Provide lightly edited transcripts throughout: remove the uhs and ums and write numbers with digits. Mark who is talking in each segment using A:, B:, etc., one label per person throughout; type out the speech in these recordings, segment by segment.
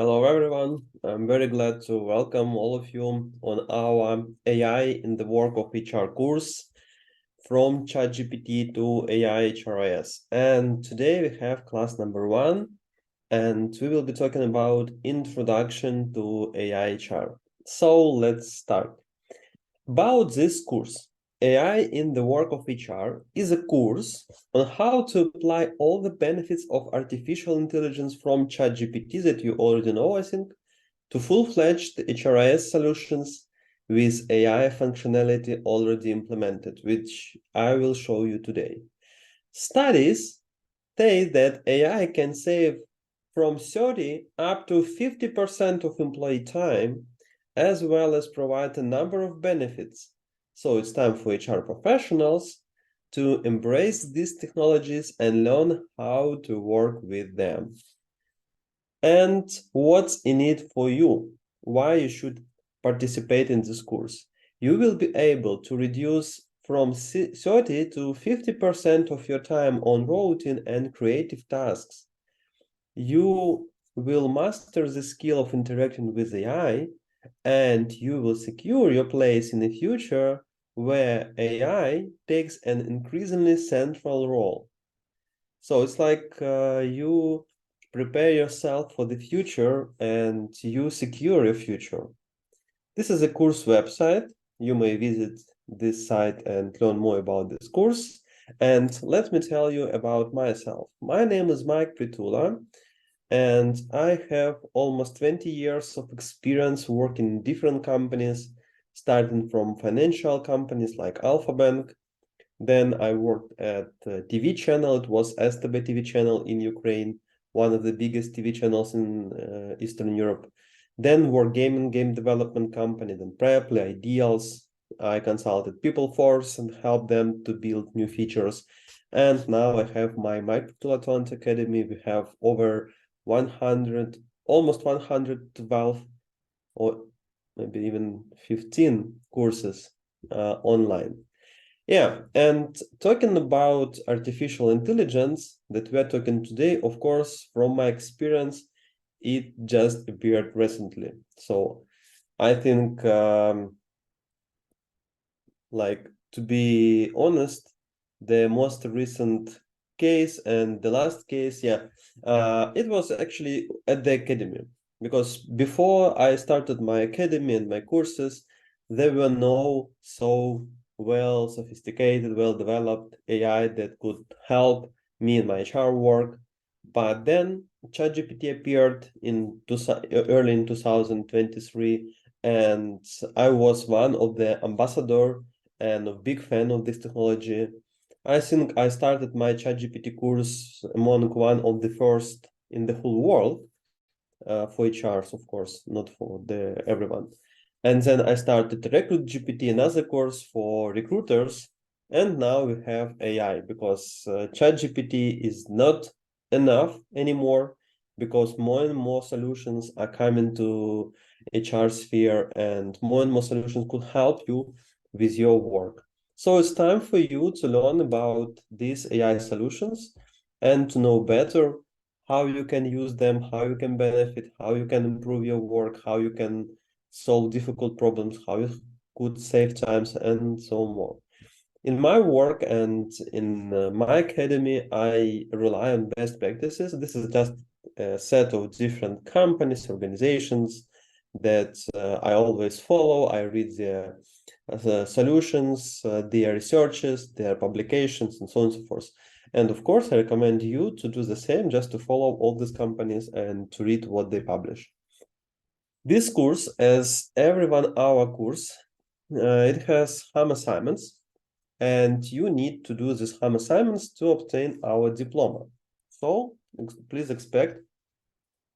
A: Hello, everyone. I'm very glad to welcome all of you on our AI in the Work of HR course from ChatGPT to AI HRIS. And today we have class number 1, and we will be talking about Introduction to AI HR. So let's start. About this course, AI in the Work of HR is a course on how to apply all the benefits of artificial intelligence from ChatGPT that you already know, I think, to full-fledged HRIS solutions with AI functionality already implemented, which I will show you today. Studies say that AI can save from 30 up to 50% of employee time, as well as provide a number of benefits. So it's time for HR professionals to embrace these technologies and learn how to work with them. And what's in it for you? Why you should participate in this course? You will be able to reduce from 30 to 50% of your time on routine and creative tasks. You will master the skill of interacting with AI, and you will secure your place in a future where AI takes an increasingly central role. So it's like you prepare yourself for the future and you secure your future. This is a course website. You may visit this site and learn more about this course. And let me tell you about myself. My name is Mike Pritula, and I have almost 20 years of experience working in different companies, starting from financial companies like Alpha Bank. Then I worked at a TV channel. It was STB TV channel in Ukraine, one of the biggest TV channels in Eastern Europe. Then worked game development company, then Preply, Ideals. I consulted PeopleForce and helped them to build new features. And now I have my Mike Pritula Academy. We have over 100, almost 112, or maybe even 15 courses online. Yeah, and talking about artificial intelligence that we're talking today, of course, from my experience, it just appeared recently. So I think, to be honest, the most recent case and the last case, it was actually at the academy. Because before I started my academy and my courses, there were no so well sophisticated, well developed AI that could help me in my HR work. But then ChatGPT appeared in early in 2023, and I was one of the ambassador and a big fan of this technology. I think I started my ChatGPT course among one of the first in the whole world for HRs, of course, not for everyone. And then I started Recruit GPT, another course for recruiters. And now we have AI because ChatGPT is not enough anymore, because more and more solutions are coming to HR sphere, and more solutions could help you with your work. So it's time for you to learn about these AI solutions and to know better how you can use them, how you can benefit, how you can improve your work, how you can solve difficult problems, how you could save times, and so more. In my work and in my academy, I rely on best practices. This is just a set of different companies, organizations that I always follow. I read their solutions, their researches, their publications, and so on and so forth. And of course, I recommend you to do the same, just to follow all these companies and to read what they publish. This course, as every 1 hour course, it has home assignments, and you need to do these home assignments to obtain our diploma. So please expect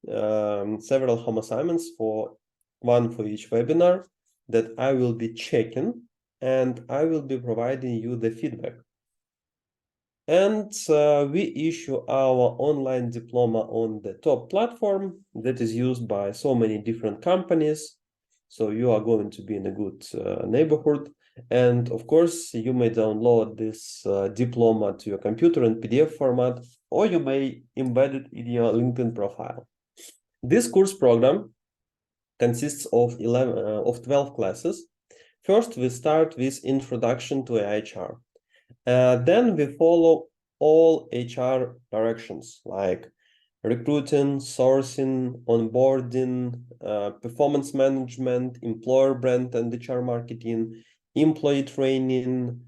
A: several home assignments, one for each webinar, that I will be checking, and I will be providing you the feedback. And we issue our online diploma on the top platform that is used by so many different companies. So you are going to be in a good neighborhood. And of course, you may download this diploma to your computer in PDF format, or you may embed it in your LinkedIn profile. This course program consists of 12 classes. First, we start with Introduction to AI HR. Then we follow all HR directions like recruiting, sourcing, onboarding, performance management, employer brand and HR marketing, employee training,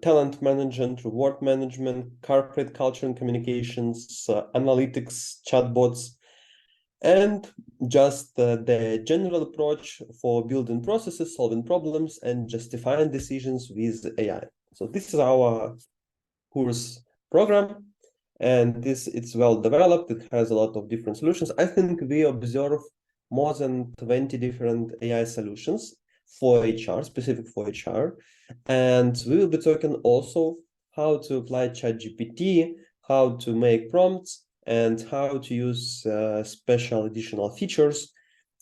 A: talent management, reward management, corporate culture and communications, analytics, chatbots, and just the general approach for building processes, solving problems, and justifying decisions with AI. So this is our course program, and it's well developed. It has a lot of different solutions. I think we observe more than 20 different AI solutions for HR, specific for HR. And we will be talking also how to apply ChatGPT, how to make prompts, and how to use special additional features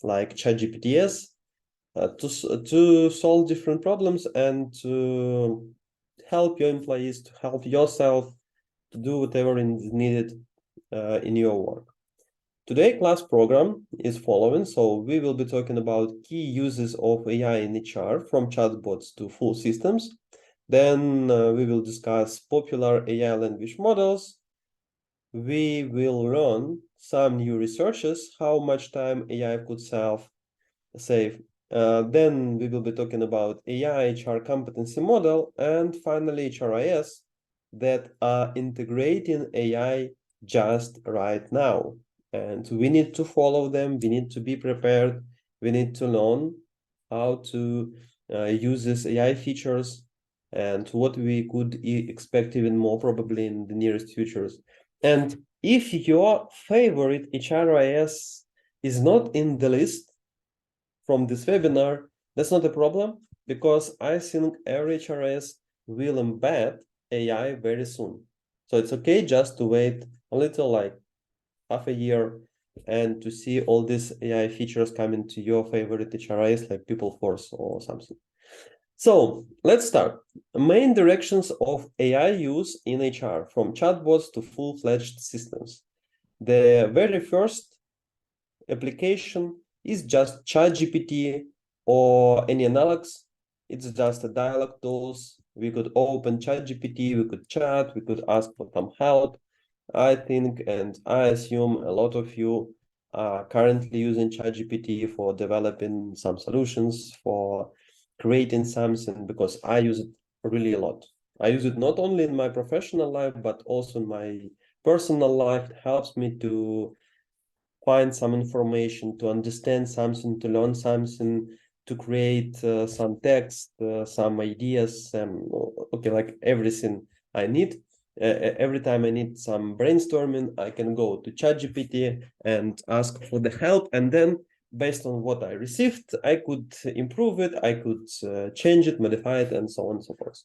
A: like ChatGPTs to solve different problems and to help your employees, to help yourself to do whatever is needed in your work. Today class program is following, so we will be talking about key uses of AI in HR from chatbots to full systems. Then we will discuss popular AI language models. We will learn some new researches, how much time AI could save. Then we will be talking about AI HR competency model, and finally HRIS that are integrating AI just right now. And we need to follow them, we need to be prepared, we need to learn how to use these AI features and what we could expect even more probably in the nearest futures. And if your favorite HRIS is not in the list from this webinar, that's not a problem, because I think every HRIS will embed AI very soon. So it's okay just to wait a little, like half a year, and to see all these AI features coming to your favorite HRIS like PeopleForce or something. So let's start. Main directions of AI use in HR, from chatbots to full-fledged systems. The very first application is just ChatGPT or any analogs. It's just a dialogue tools. We could open ChatGPT, we could chat, we could ask for some help. I think, and I assume a lot of you are currently using ChatGPT for developing some solutions, for creating something, because I use it really a lot. I use it not only in my professional life, but also in my personal life. It helps me to find some information, to understand something, to learn something, to create some text, some ideas, okay, like everything I need. Every time I need some brainstorming, I can go to ChatGPT and ask for the help, and then based on what I received, I could improve it, I could change it, modify it, and so on and so forth.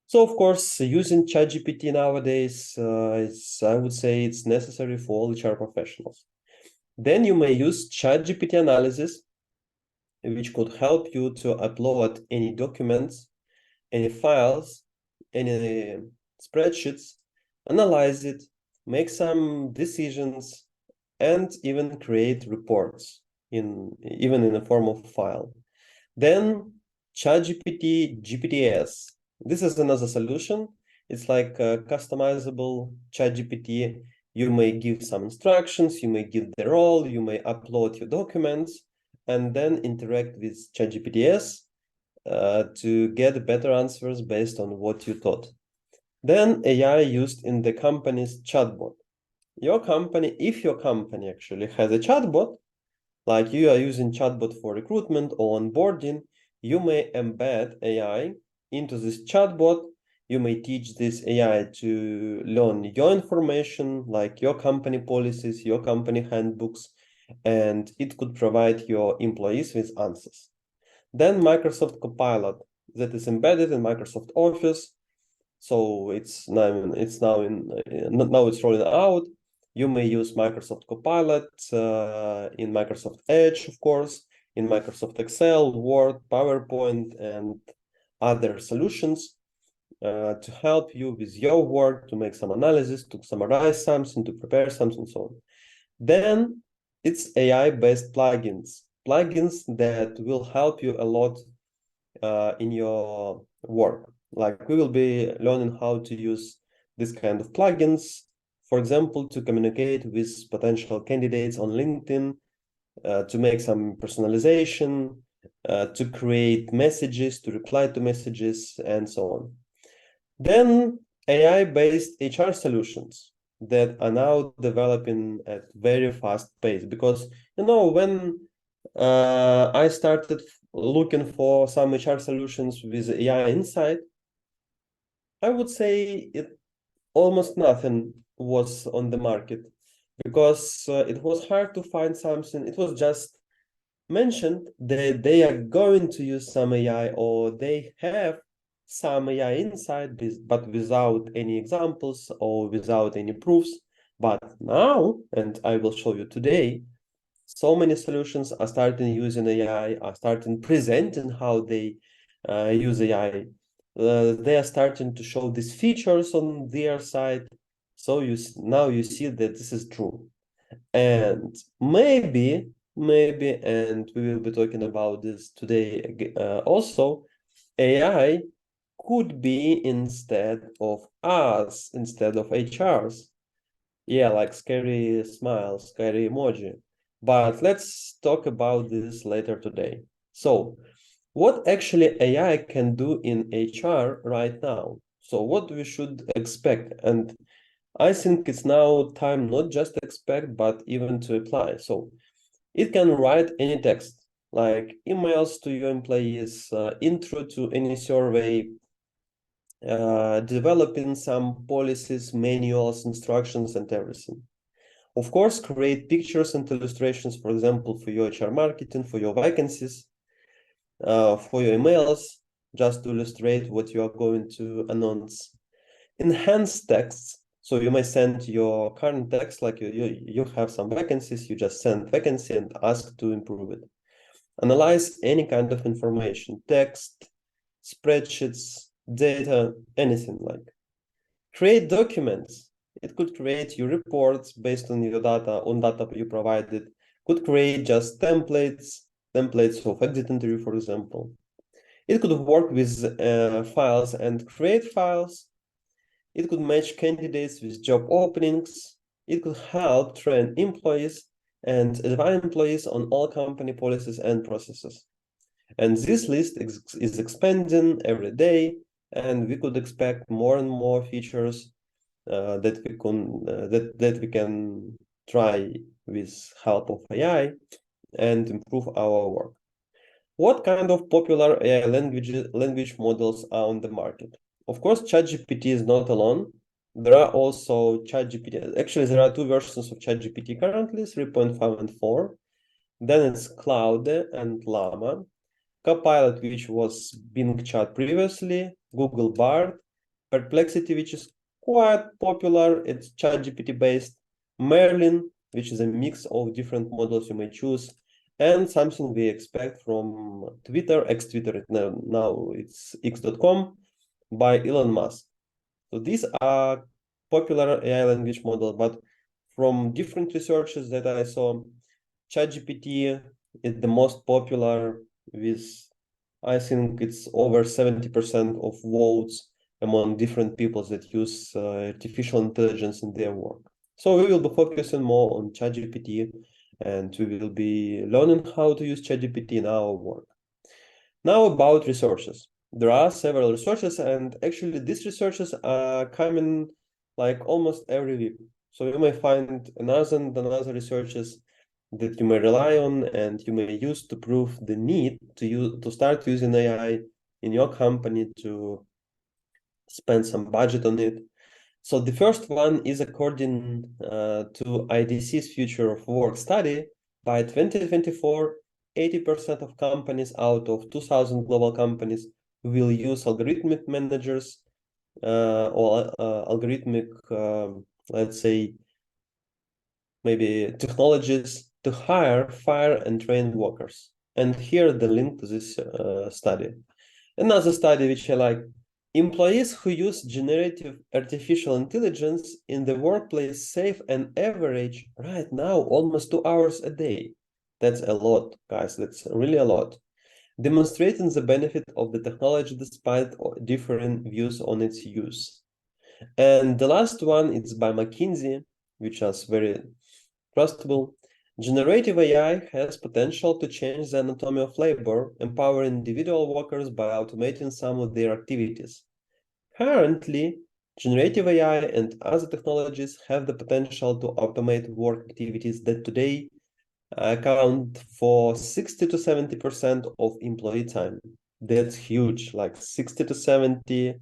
A: So of course, using ChatGPT nowadays, I would say it's necessary for all HR professionals. Then you may use ChatGPT analysis, which could help you to upload any documents, any files, any spreadsheets, analyze it, make some decisions, and even create reports even in the form of file. Then ChatGPT GPTs. This is another solution. It's like a customizable ChatGPT. You may give some instructions, you may give the role, you may upload your documents, and then interact with ChatGPTs to get better answers based on what you taught. Then AI used in the company's chatbot. Your company, if your company actually has a chatbot, like you are using chatbot for recruitment or onboarding, you may embed AI into this chatbot. You may teach this AI to learn your information, like your company policies, your company handbooks, and it could provide your employees with answers. Then Microsoft Copilot, that is embedded in Microsoft Office. So it's now rolling out. You may use Microsoft Copilot in Microsoft Edge, of course, in Microsoft Excel, Word, PowerPoint, and other solutions to help you with your work, to make some analysis, to summarize something, to prepare something, and so on. Then it's AI-based plugins that will help you a lot in your work. Like we will be learning how to use this kind of plugins, for example, to communicate with potential candidates on LinkedIn, to make some personalization, to create messages, to reply to messages, and so on. Then AI-based HR solutions that are now developing at very fast pace, because when I started looking for some HR solutions with AI inside, I would say almost nothing was on the market, because it was hard to find something. It was just mentioned that they are going to use some AI, or they have some AI inside, but without any examples or without any proofs. But now, and I will show you today, so many solutions are starting using AI, are starting presenting how they use AI. They are starting to show these features on their side. So now you see that this is true. And maybe, and we will be talking about this today also, AI could be instead of us, instead of HRs. Yeah, like scary smile, scary emoji. But let's talk about this later today. So, what actually AI can do in HR right now? So, what we should expect? And I think it's now time not just expect, but even to apply. So, it can write any text, like emails to your employees, intro to any survey, developing some policies, manuals, instructions, and everything. Of course, create pictures and illustrations, for example, for your HR marketing, for your vacancies, for your emails, just to illustrate what you are going to announce. Enhance texts. So you may send your current text, like you have some vacancies, you just send vacancy and ask to improve it. Analyze any kind of information, text, spreadsheets, data, anything like. Create documents. It could create your reports based on your data, you provided. Could create just templates of exit interview, for example. It could work with files and create files. It could match candidates with job openings. It could help train employees and advise employees on all company policies and processes. And this list is expanding every day, and we could expect more and more features that we can try with help of AI and improve our work. What kind of popular AI language models are on the market? Of course, ChatGPT is not alone. There are also ChatGPT. Actually, there are two versions of ChatGPT currently, 3.5 and 4. Then it's Claude and Llama. Copilot, which was Bing Chat previously, Google Bard, Perplexity, which is quite popular, it's ChatGPT based, Merlin, which is a mix of different models you may choose, and something we expect from Twitter, ex-Twitter, now it's x.com, by Elon Musk. So these are popular AI language models, but from different researches that I saw, ChatGPT is the most popular with, I think it's over 70% of votes among different people that use artificial intelligence in their work. So we will be focusing more on ChatGPT, and we will be learning how to use ChatGPT in our work. Now about resources. There are several resources, and actually these resources are coming like almost every week. So you may find another resources that you may rely on and you may use to prove the need to start using AI in your company, to spend some budget on it. So the first one is according to IDC's Future of Work study. By 2024, 80% of companies out of 2,000 global companies will use algorithmic managers or algorithmic, let's say, maybe technologies to hire, fire, and train workers. And here the link to this study. Another study which I like, Employees who use generative artificial intelligence in the workplace save an average right now almost 2 hours a day. That's a lot, guys. That's really a lot. Demonstrating the benefit of the technology despite different views on its use. And the last one is by McKinsey, which is very trustable. Generative AI has potential to change the anatomy of labor, empowering individual workers by automating some of their activities. Currently, generative AI and other technologies have the potential to automate work activities that today account for 60 to 70% of employee time. That's huge, like 60 to 70,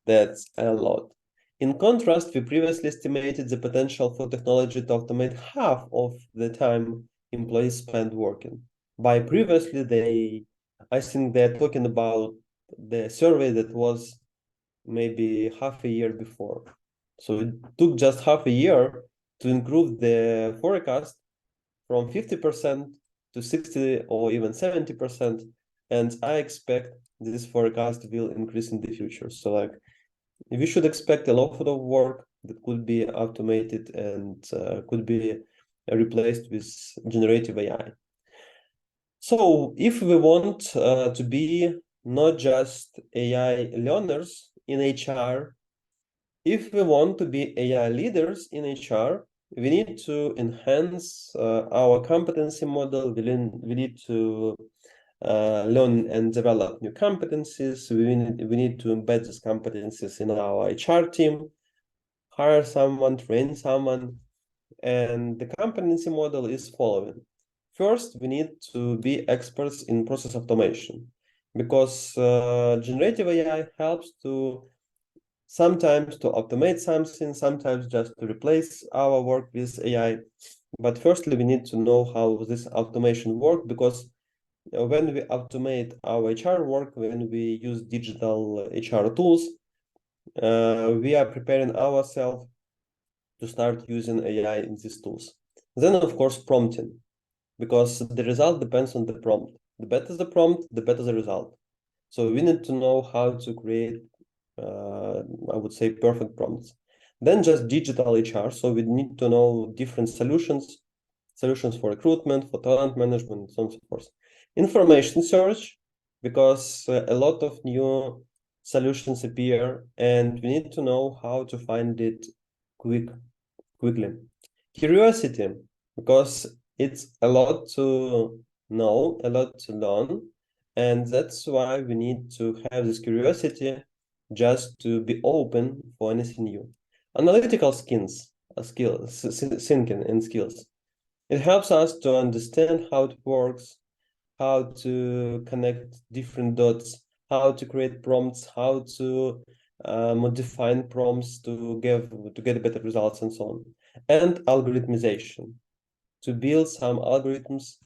A: that's a lot. In contrast, we previously estimated the potential for technology to automate half of the time employees spend working. By previously, I think they're talking about the survey that was maybe half a year before. So it took just half a year to improve the forecast from 50% to 60 or even 70%. And I expect this forecast will increase in the future. So like we should expect a lot of work that could be automated and could be replaced with generative AI. So if we want to be not just AI learners in HR, if we want to be AI leaders in HR, we need to enhance our competency model. We need to learn and develop new competencies. We need to embed these competencies in our HR team, hire someone, train someone, and the competency model is following. First, we need to be experts in process automation because generative AI helps to sometimes to automate something, sometimes just to replace our work with AI. But firstly, we need to know how this automation works because when we automate our HR work, when we use digital HR tools, we are preparing ourselves to start using AI in these tools. Then, of course, prompting, because the result depends on the prompt. The better the prompt, the better the result. So we need to know how to create, I would say, perfect prompts. Then just digital HR. So we need to know different solutions for recruitment, for talent management, and so on and so forth. Information search, because a lot of new solutions appear and we need to know how to find it quickly. Curiosity, because it's a lot to know, a lot to learn, and that's why we need to have this curiosity just to be open for anything new. Analytical skills, thinking and skills. It helps us to understand how it works, how to connect different dots, how to create prompts, how to modify prompts to get better results and so on. And algorithmization, to build some algorithms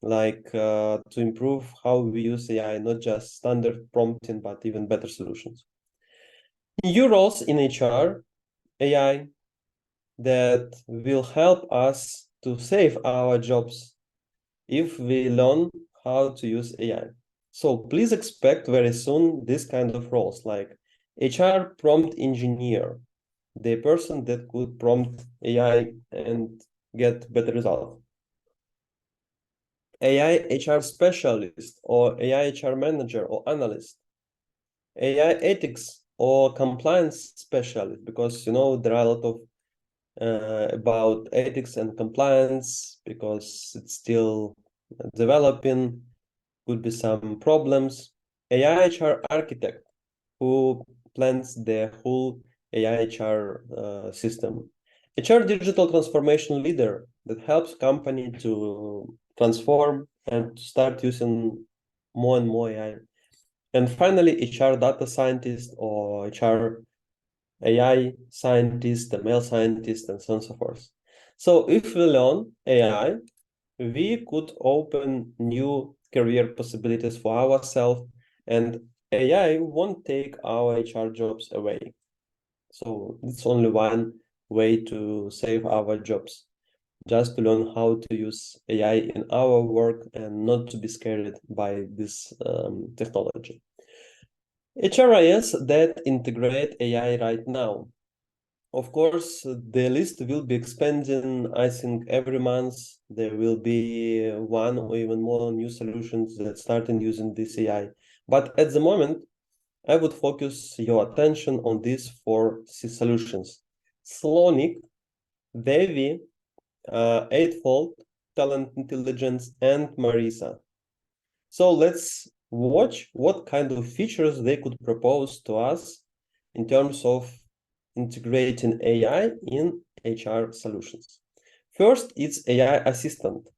A: like to improve how we use AI, not just standard prompting, but even better solutions. New roles in HR, AI that will help us to save our jobs if we learn how to use AI. So please expect very soon this kind of roles like HR prompt engineer, the person that could prompt AI and get better results. AI HR specialist or AI HR manager or analyst. AI ethics or compliance specialist, because there are a lot of about ethics and compliance because it's still developing, could be some problems. AI HR architect who plans the whole AI HR system. HR digital transformation leader that helps company to transform and start using more and more AI. And finally, HR data scientist or HR AI scientist, the male scientist, and so on and so forth. So if we learn AI, we could open new career possibilities for ourselves, and AI won't take our HR jobs away. So it's only one way to save our jobs, just to learn how to use AI in our work and not to be scared by this technology. HRIS that integrate AI right now. Of course, the list will be expanding. I think every month there will be one or even more new solutions that starting using this AI. But at the moment, I would focus your attention on these four solutions: Slonic, Devi, Eightfold, Talent Intelligence, and Marisa. So let's watch what kind of features they could propose to us in terms of integrating AI in HR solutions. First, it's AI Assistant.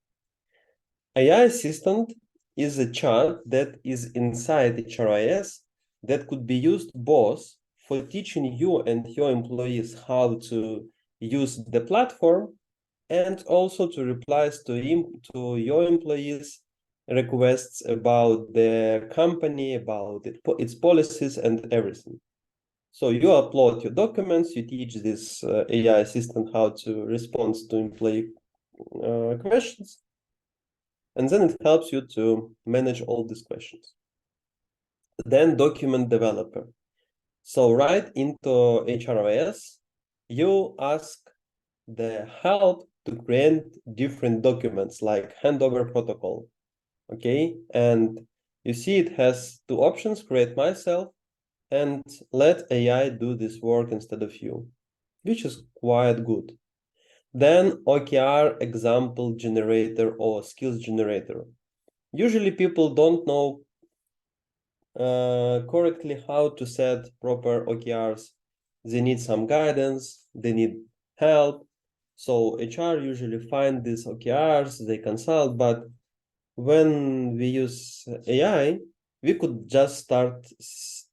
A: AI Assistant is a chat that is inside HRIS that could be used both for teaching you and your employees how to use the platform and also to replies to your employees requests about the company, about its policies and everything. So you upload your documents, you teach this AI assistant how to respond to employee questions, and then it helps you to manage all these questions. Then document developer. So right into HRIS, you ask the help to create different documents like handover protocol. Okay, and you see it has two options: create myself and let AI do this work instead of you, which is quite good. Then OKR example generator or skills generator. Usually people don't know correctly how to set proper OKRs. They need some guidance, they need help. So HR usually find these OKRs, they consult, but when we use AI, we could just start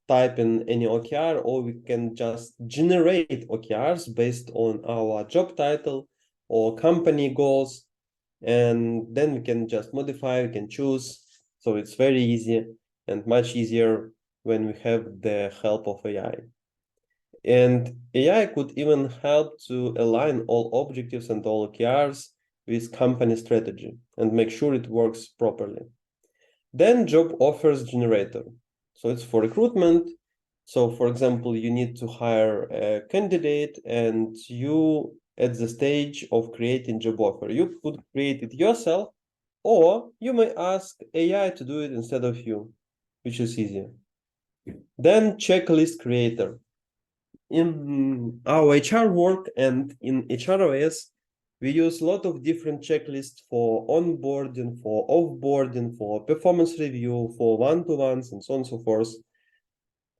A: typing any OKR, or we can just generate OKRs based on our job title or company goals, and then we can just modify, we can choose. So it's very easy and much easier when we have the help of AI. And AI could even help to align all objectives and all OKRs with company strategy and make sure it works properly. Then job offers generator. So it's for recruitment. So for example, you need to hire a candidate and you at the stage of creating job offer. You could create it yourself, or you may ask AI to do it instead of you, which is easier. Then checklist creator. In our HR work and in HROS, we use a lot of different checklists for onboarding, for offboarding, for performance review, for one-to-ones, and so on and so forth.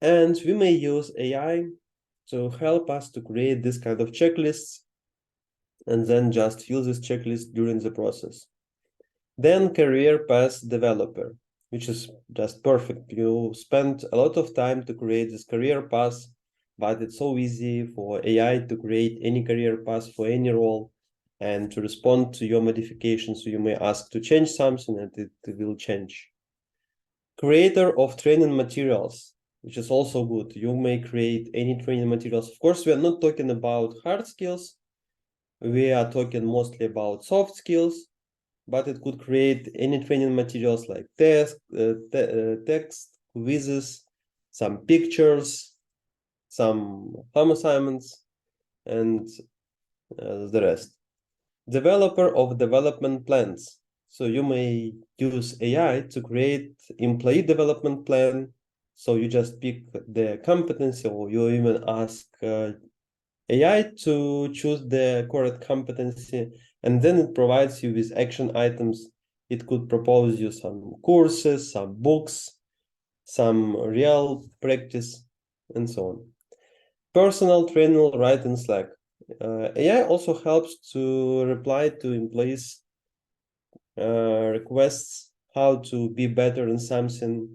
A: And we may use AI to help us to create this kind of checklists and then just fill this checklist during the process. Then career path developer, which is just perfect. You spend a lot of time to create this career path, but it's so easy for AI to create any career path for any role and to respond to your modifications. So you may ask to change something and it will change. Creator of training materials, which is also good. You may create any training materials. Of course, we are not talking about hard skills. We are talking mostly about soft skills, but it could create any training materials like text, quizzes, some pictures, some home assignments, and the rest. Developer of development plans. So you may use AI to create employee development plan. So you just pick the competency, or you even ask AI to choose the correct competency, and then it provides you with action items. It could propose you some courses, some books, some real practice, and so on. Personal training right in Slack. AI also helps to reply to employees' requests how to be better in something.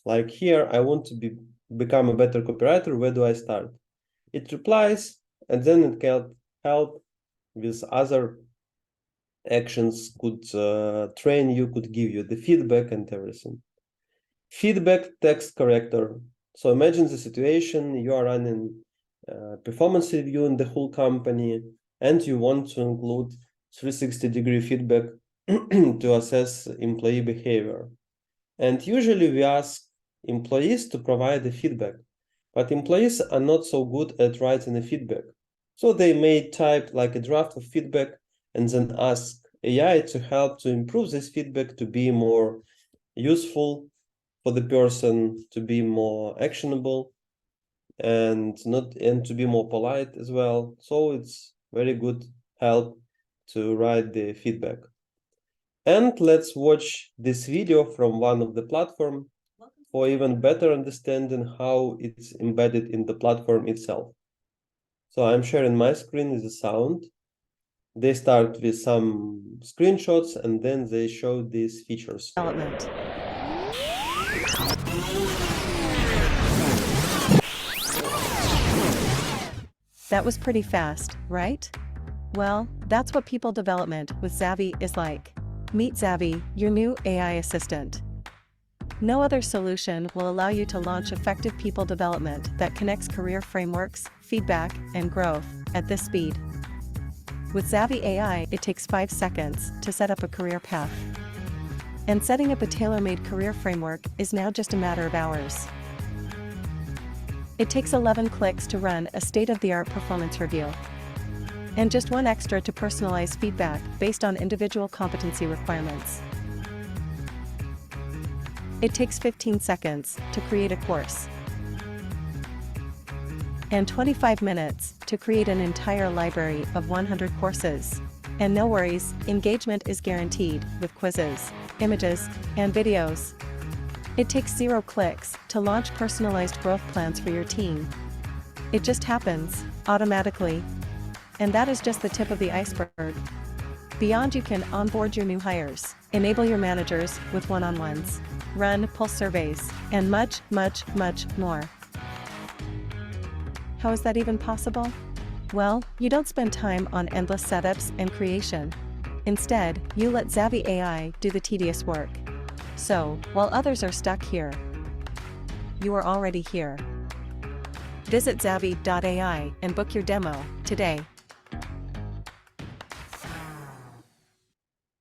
A: Like here, I want to become a better copywriter. Where do I start? It replies, and then it can help with other actions, could train you, could give you the feedback and everything. Feedback text corrector. So imagine the situation, you are running performance review in the whole company, and you want to include 360-degree feedback to assess employee behavior. And usually we ask employees to provide the feedback, but employees are not so good at writing the feedback. So they may type like a draft of feedback and then ask AI to help to improve this feedback to be more useful for the person, to be more actionable, and to be more polite as well. So it's very good help to write the feedback. And let's watch this video from one of the platform for even better understanding how it's embedded in the platform itself. So I'm sharing my screen with the sound. They start with some screenshots and then they show these features.
B: Development. That was pretty fast, right? Well, that's what people development with Zavi is like. Meet Zavi, your new AI assistant. No other solution will allow you to launch effective people development that connects career frameworks, feedback, and growth at this speed. With Zavi AI, it takes 5 seconds to set up a career path. And setting up a tailor-made career framework is now just a matter of hours. It takes 11 clicks to run a state-of-the-art performance review. And just 1 extra to personalize feedback based on individual competency requirements. It takes 15 seconds to create a course. And 25 minutes to create an entire library of 100 courses. And no worries, engagement is guaranteed with quizzes, images, and videos. It takes 0 clicks to launch personalized growth plans for your team. It just happens, automatically. And that is just the tip of the iceberg. Beyond, you can onboard your new hires, enable your managers with one-on-ones, run pulse surveys, and much, much, much more. How is that even possible? Well, you don't spend time on endless setups and creation. Instead, you let Zavi AI do the tedious work. So, while others are stuck here, you are already here. Visit Zavi.ai and book your demo today.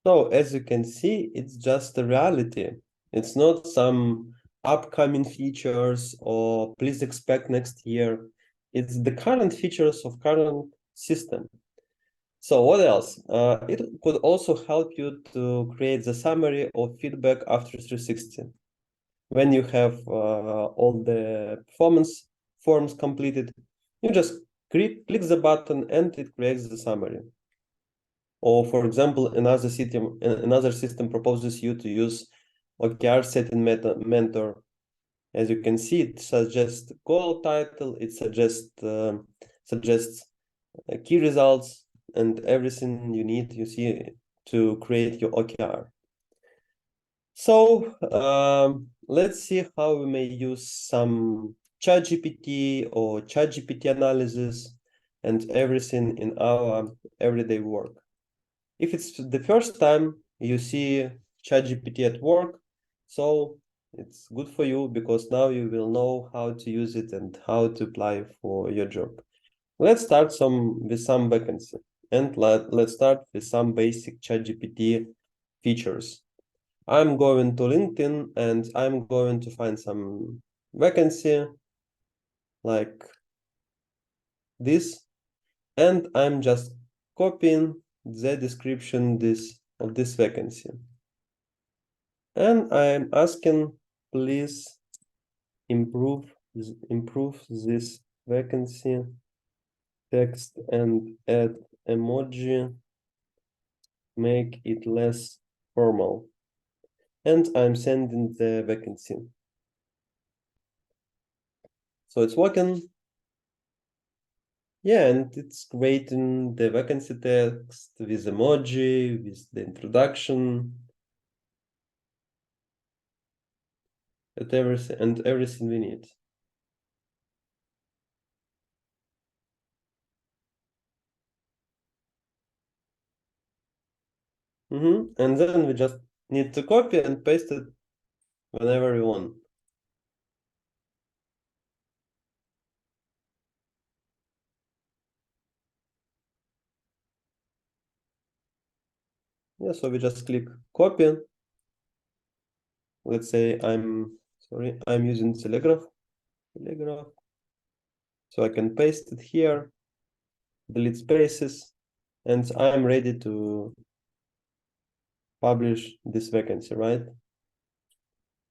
A: So as you can see, it's just a reality. It's not some upcoming features or please expect next year. It's the current features of current system. So what else? It could also help you to create the summary of feedback after 360. When you have all the performance forms completed, you just click the button and it creates the summary. Or for example, another system proposes you to use OKR setting mentor. As you can see, it suggests goal title, it suggests key results, and everything you need, you see, to create your OKR. So let's see how we may use some ChatGPT or ChatGPT analysis and everything in our everyday work. If it's the first time you see ChatGPT at work, so it's good for you because now you will know how to use it and how to apply for your job. Let's start with some vacancy, and let's start with some basic ChatGPT features. I'm going to LinkedIn and I'm going to find some vacancy like this, and I'm just copying the description of this vacancy. And I'm asking, please improve this vacancy text and add emoji, make it less formal. And I'm sending the vacancy. So it's working. Yeah, and it's creating the vacancy text with emoji, with the introduction, and everything we need. And then we just need to copy and paste it whenever we want. Yeah, so we just click copy. Let's say I'm Sorry, I'm using telegraph. So I can paste it here, delete spaces, and I'm ready to publish this vacancy, right?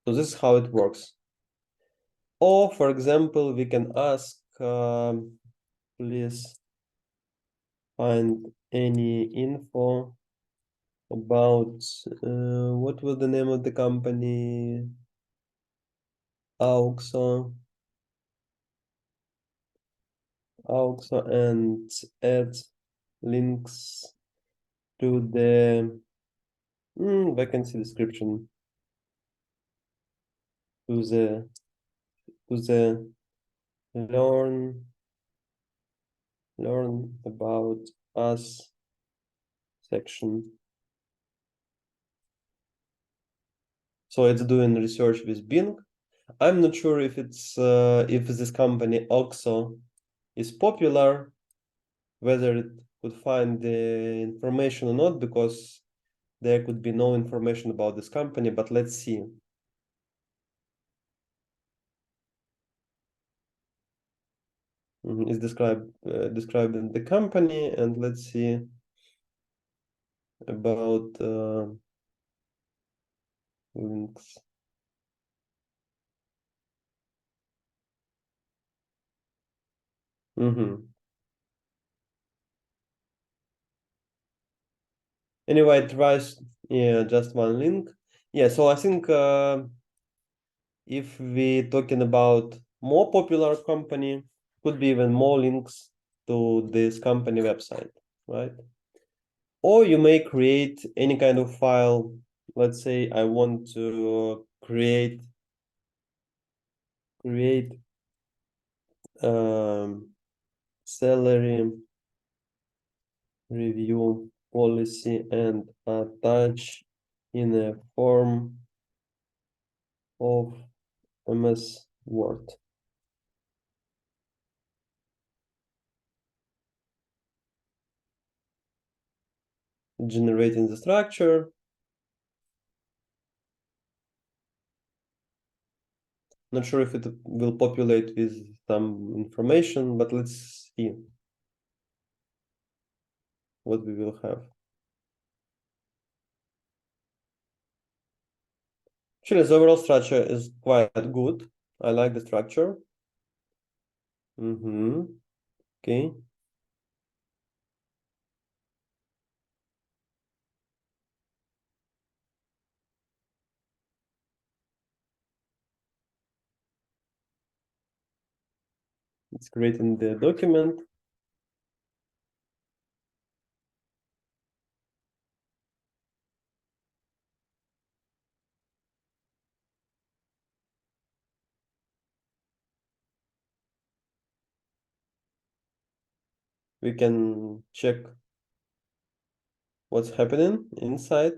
A: So this is how it works. Or, for example, we can ask, please find any info about, what was the name of the company? Auxo, and add links to the vacancy description, to the learn about us section. So it's doing research with Bing. I'm not sure if it's if this company Oxo is popular, whether it could find the information or not, because there could be no information about this company, but let's see. It's describing the company, and let's see about links. Anyway, it tries, yeah, just one link. Yeah, so I think if we talking about more popular company, could be even more links to this company website, right? Or you may create any kind of file. Let's say I want to create salary review policy and attach in a form of MS Word. Generating the structure. Not sure if it will populate with some information, but let's see what we will have. Actually, the overall structure is quite good. I like the structure. Okay. It's creating the document. We can check what's happening inside.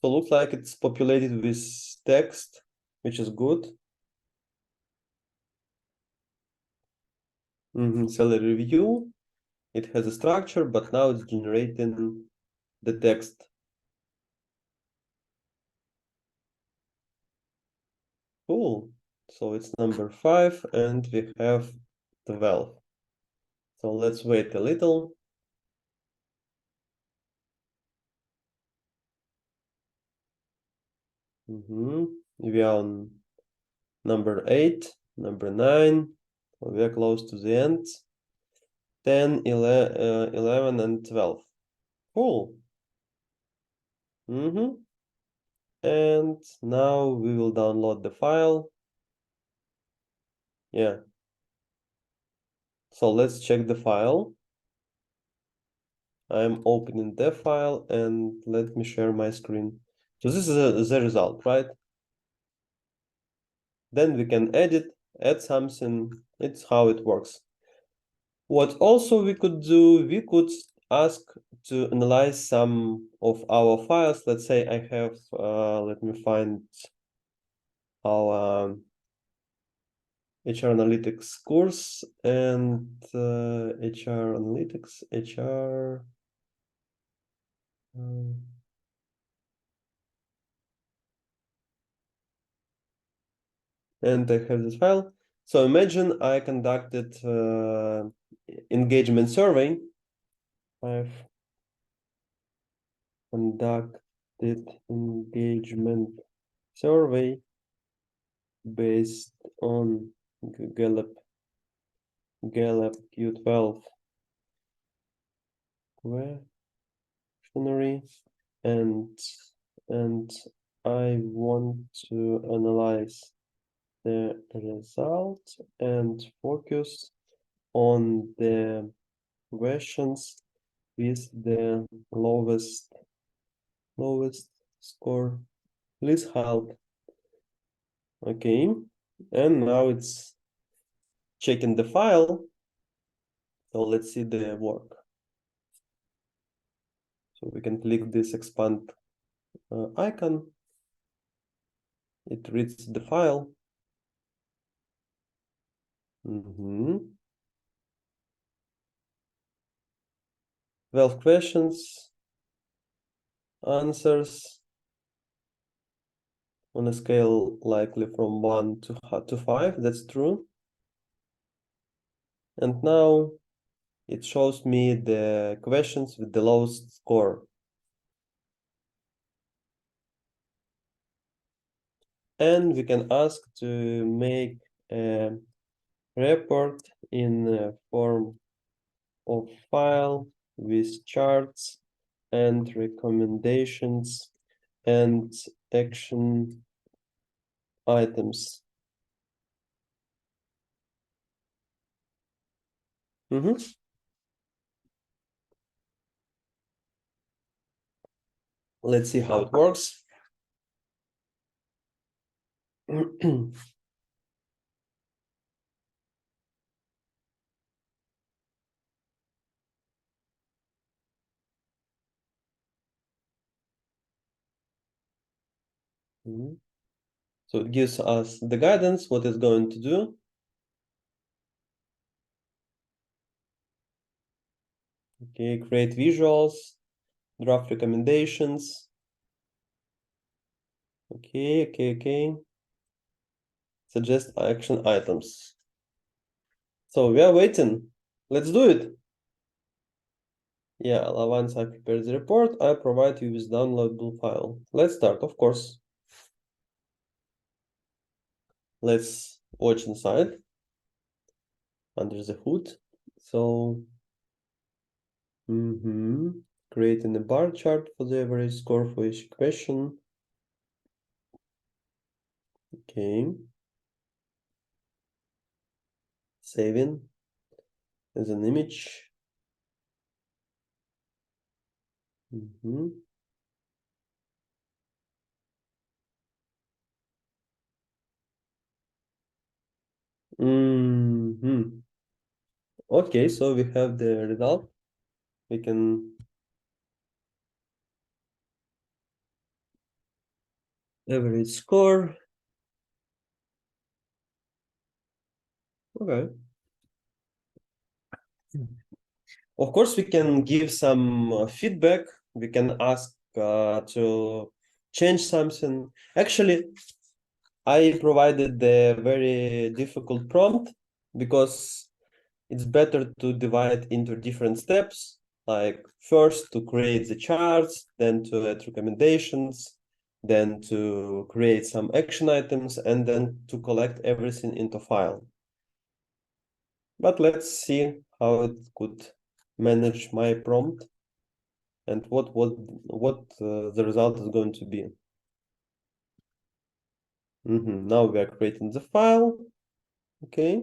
A: So it looks like it's populated with text, which is good. Salary review. It has a structure, but now it's generating the text. Cool. So it's number 5, and we have 12. So let's wait a little. We are on number 8, number 9. So we are close to the end. 10, 11, and 12. Cool. And now we will download the file. Yeah. So let's check the file. I'm opening the file, and let me share my screen. So this is the result, right? Then we can edit, add something. It's how it works. What also we could do, we could ask to analyze some of our files. Let's say I have, let me find our HR Analytics course, and HR Analytics, HR And I have this file. So imagine I conducted engagement survey. I've conducted engagement survey based on Gallup Q12 questionnaire, and I want to analyze the result and focus on the questions with the lowest score. Please help. Okay, and now it's checking the file. So let's see the work. So we can click this expand icon. It reads the file. 12 questions, answers on a scale likely from 1 to 5. That's true. And now it shows me the questions with the lowest score. And we can ask to make a report in the form of file with charts and recommendations and action items. Let's see how it works. So it gives us the guidance, what it's going to do. Okay, create visuals, draft recommendations. Okay. Suggest action items. So we are waiting. Let's do it. Yeah, once I prepare the report, I provide you with downloadable file. Let's start, of course. Let's watch inside, under the hood. So, creating a bar chart for the average score for each question. Okay. Saving as an image. Okay, so we have the result. We can average score. Okay. Of course, we can give some feedback. We can ask to change something. Actually, I provided the very difficult prompt because it's better to divide into different steps. Like first to create the charts, then to add recommendations, then to create some action items, and then to collect everything into file. But let's see how it could manage my prompt and what the result is going to be. Now we are creating the file. Okay.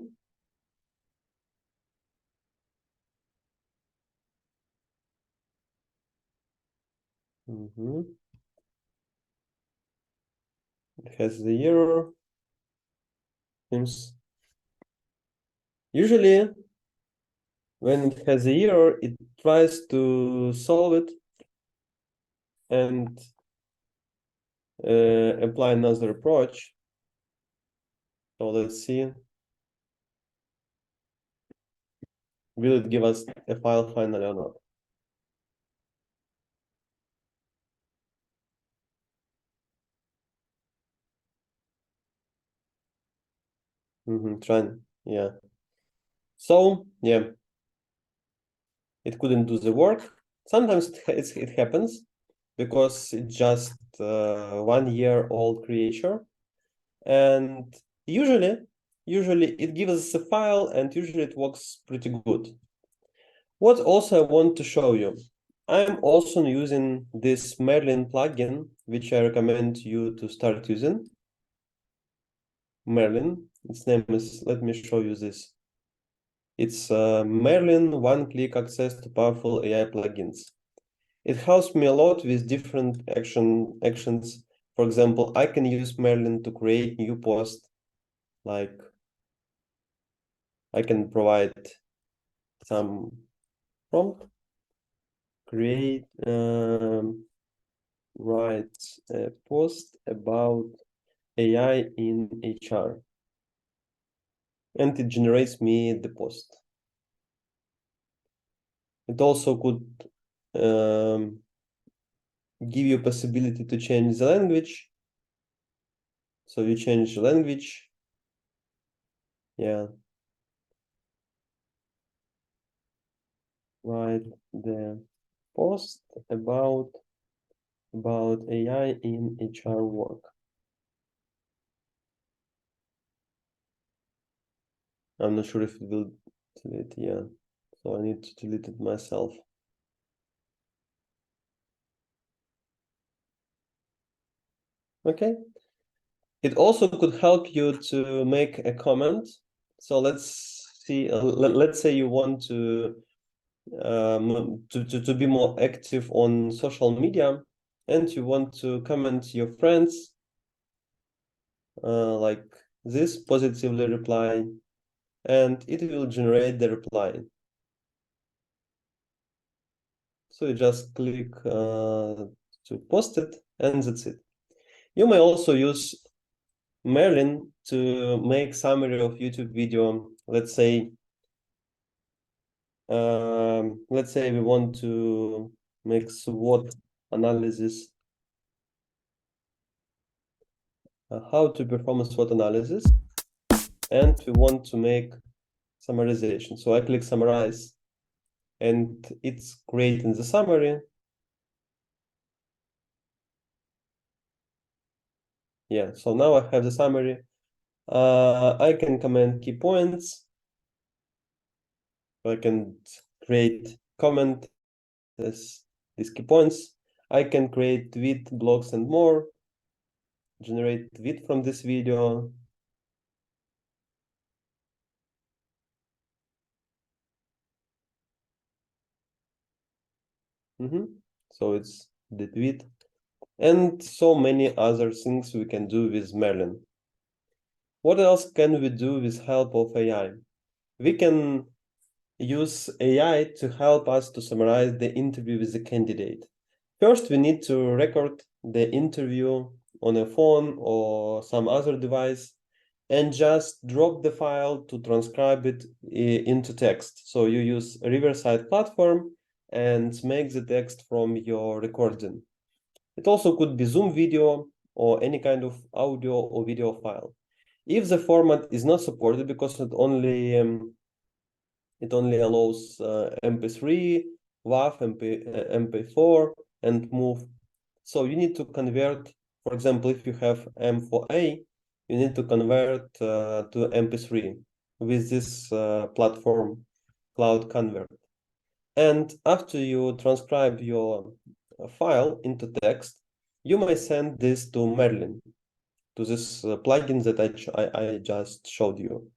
A: It has the error. Seems usually when it has the error, it tries to solve it and apply another approach. So let's see. Will it give us a file finally or not? Trend, yeah. So, yeah, it couldn't do the work. Sometimes it happens because it's just 1-year-old creature. And usually it gives us a file, and usually it works pretty good. What also I want to show you, I'm also using this Merlin plugin, which I recommend you to start using. Merlin, its name is, let me show you this. It's Merlin one-click access to powerful AI plugins. It helps me a lot with different actions. For example, I can use Merlin to create new posts, like I can provide some prompt, create, write a post about AI in HR, and it generates me the post. It also could give you possibility to change the language. So you change the language, yeah. Write the post about AI in HR work. I'm not sure if it will delete, yeah. So I need to delete it myself. Okay. It also could help you to make a comment. So let's see, let's say you want to be more active on social media, and you want to comment your friends like this, positively reply, and it will generate the reply. So you just click to post it, and that's it. You may also use Merlin to make summary of YouTube video. Let's say we want to make SWOT analysis, how to perform a SWOT analysis, and we want to make summarization. So I click summarize, and it's creating the summary. Yeah, so now I have the summary. I can comment key points. I can create comment as these key points. I can create tweet, blogs, and more. Generate tweet from this video. So it's the tweet, and so many other things we can do with Merlin. What else can we do with help of AI? We can use AI to help us to summarize the interview with the candidate. First, we need to record the interview on a phone or some other device, and just drop the file to transcribe it into text. So you use a Riverside platform and make the text from your recording. It also could be Zoom video or any kind of audio or video file. If the format is not supported because it only allows MP3, WAV, MP4, and MOV. So you need to convert, for example, if you have M4A, you need to convert to MP3 with this platform, Cloud Convert. And after you transcribe your file into text, you may send this to Merlin, to this plugin that I just showed you.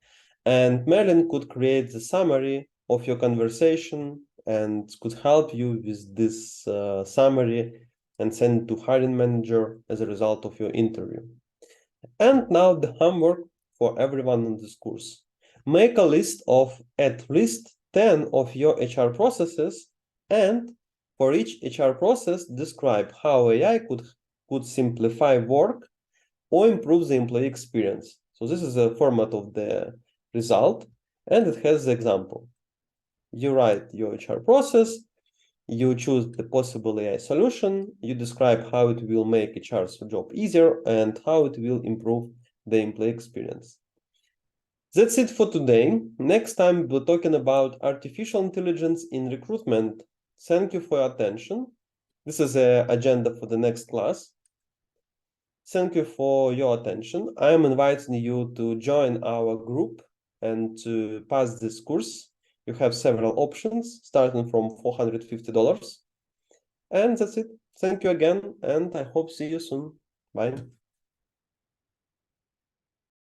A: And Merlin could create the summary of your conversation and could help you with this summary and send it to hiring manager as a result of your interview. And now the homework for everyone in this course. Make a list of at least 10 of your HR processes, and for each HR process, describe how AI could simplify work or improve the employee experience. So this is a format of the result, and it has the example. You write your HR process, you choose the possible AI solution, you describe how it will make HR's job easier and how it will improve the employee experience. That's it for today. Next time, we're talking about artificial intelligence in recruitment. Thank you for your attention. This is an agenda for the next class. Thank you for your attention. I am inviting you to join our group and to pass this course. You have several options starting from $450. And that's it. Thank you again, and I hope see you soon. Bye.